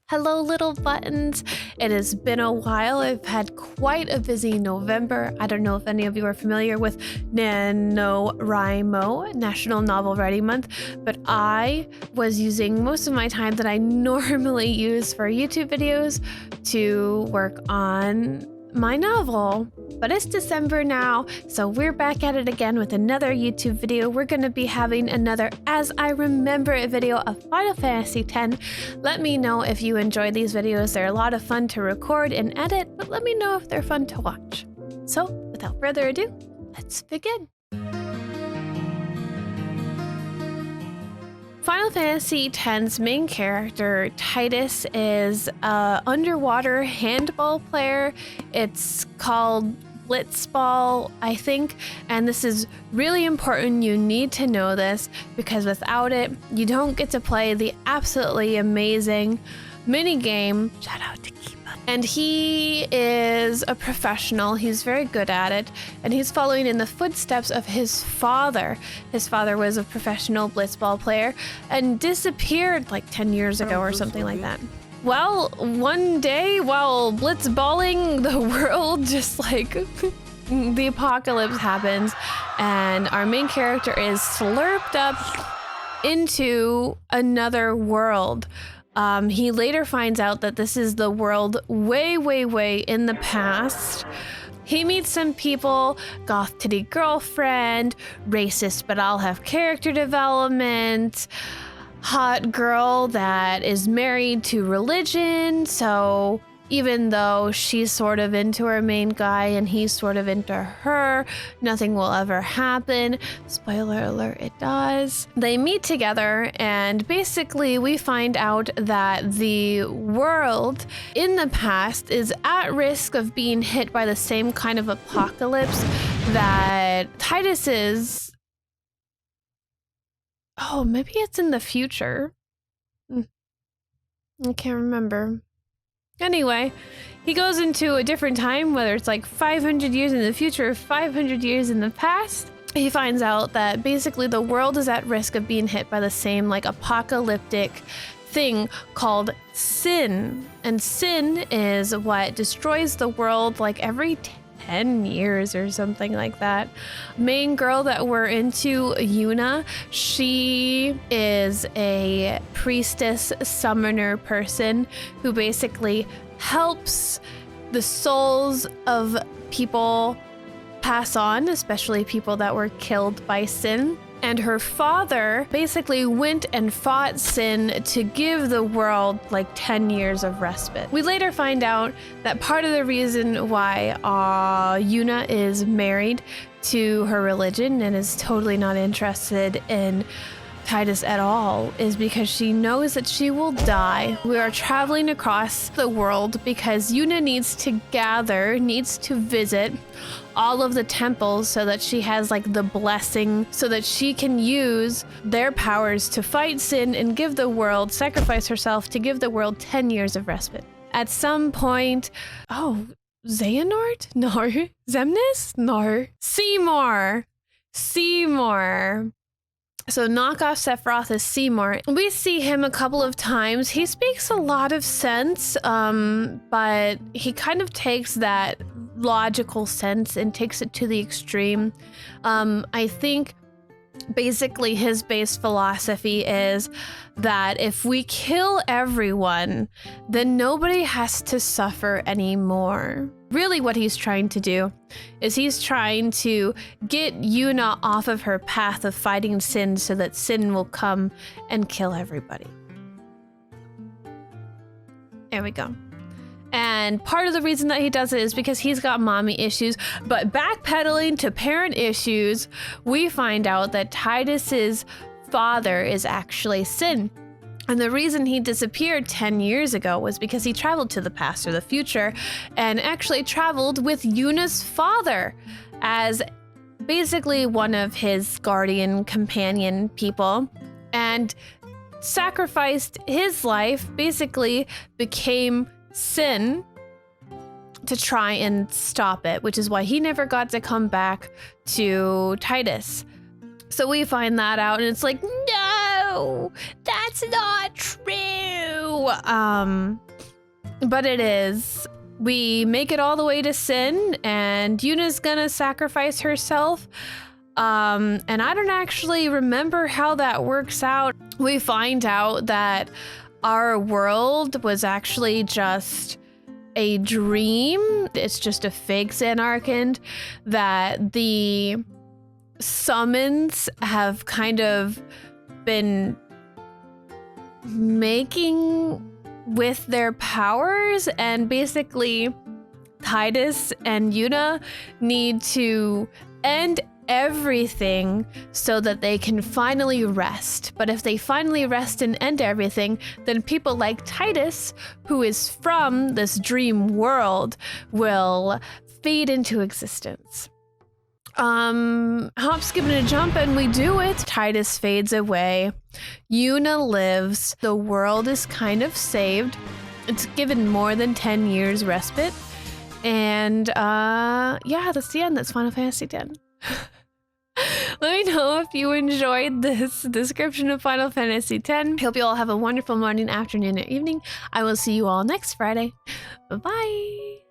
Hello, little buttons. It has been a while. I've had quite a busy November. I don't know if any of you are familiar with NaNoWriMo, National Novel Writing Month, but I was using most of my time that I normally use for YouTube videos to work on my novel. But it's December now, so we're back at it again with another YouTube video. We're going to be having another As I Remember It video of Final Fantasy X. Let me know if you enjoy these videos. They're a lot of fun to record and edit, but let me know if they're fun to watch. So, without further ado, let's begin. Final Fantasy X's main character, Tidus, is an underwater handball player. It's called Blitzball, I think, and this is really important. You need to know this because without it, you don't get to play the absolutely amazing mini game. Shout out to Keepa. And he is a professional. He's very good at it, and he's following in the footsteps of his father. His father was a professional blitzball player and disappeared like 10 years ago or something like that. Well, one day while blitzballing the world, just like the apocalypse happens, and our main character is slurped up into another world. He later finds out that this is the world way, way, way in the past. He meets some people, goth titty girlfriend, racist but I'll have character development, hot girl that is married to religion, so even though she's sort of into her main guy and he's sort of into her, nothing will ever happen. Spoiler alert, it does. They meet together, and basically we find out that the world in the past is at risk of being hit by the same kind of apocalypse that Tidus is. Oh, maybe it's in the future. I can't remember. Anyway, he goes into a different time, whether it's like 500 years in the future or 500 years in the past. He finds out that basically the world is at risk of being hit by the same like apocalyptic thing called sin. And sin is what destroys the world like every 10 years or something like that. Main girl that we're into, Yuna, she is a priestess summoner person who basically helps the souls of people pass on, especially people that were killed by sin. And her father basically went and fought sin to give the world like 10 years of respite. We later find out that part of the reason why Yuna is married to her religion and is totally not interested in Tidus at all is because she knows that she will die. We are traveling across the world because Yuna needs to visit all of the temples so that she has like the blessing so that she can use their powers to fight sin and give the world, sacrifice herself to give the world 10 years of respite. At some point, Xehanort? No. Xemnas? No. Seymour. So knockoff Sephiroth is Seymour. We see him a couple of times. He speaks a lot of sense, but he kind of takes that logical sense and takes it to the extreme. I think basically his base philosophy is that if we kill everyone, then nobody has to suffer anymore. Really what he's trying to do is he's trying to get Yuna off of her path of fighting sin so that sin will come and kill everybody. There we go. And part of the reason that he does it is because he's got mommy issues, but backpedaling to parent issues, we find out that Tidus's father is actually Sin. And the reason he disappeared 10 years ago was because he traveled to the past or the future and actually traveled with Yuna's father as basically one of his guardian companion people and sacrificed his life, basically became Sin to try and stop it, which is why he never got to come back to Tidus. So we find that out and it's like, no! no, that's not true. But it is. We make it all the way to Sin, and Yuna's gonna sacrifice herself. And I don't actually remember how that works out. We find out that our world was actually just a dream. It's just a fake Zanarkand, that the summons have kind of been making with their powers, and basically Tidus and Yuna need to end everything so that they can finally rest. But if they finally rest and end everything, then people like Tidus, who is from this dream world, will fade into existence. Hop, skip, and a jump, and we do it. Tidus fades away. Yuna lives. The world is kind of saved. It's given more than 10 years respite. And, yeah, that's the end. That's Final Fantasy X. Let me know if you enjoyed this description of Final Fantasy X. Hope you all have a wonderful morning, afternoon, or evening. I will see you all next Friday. Bye-bye.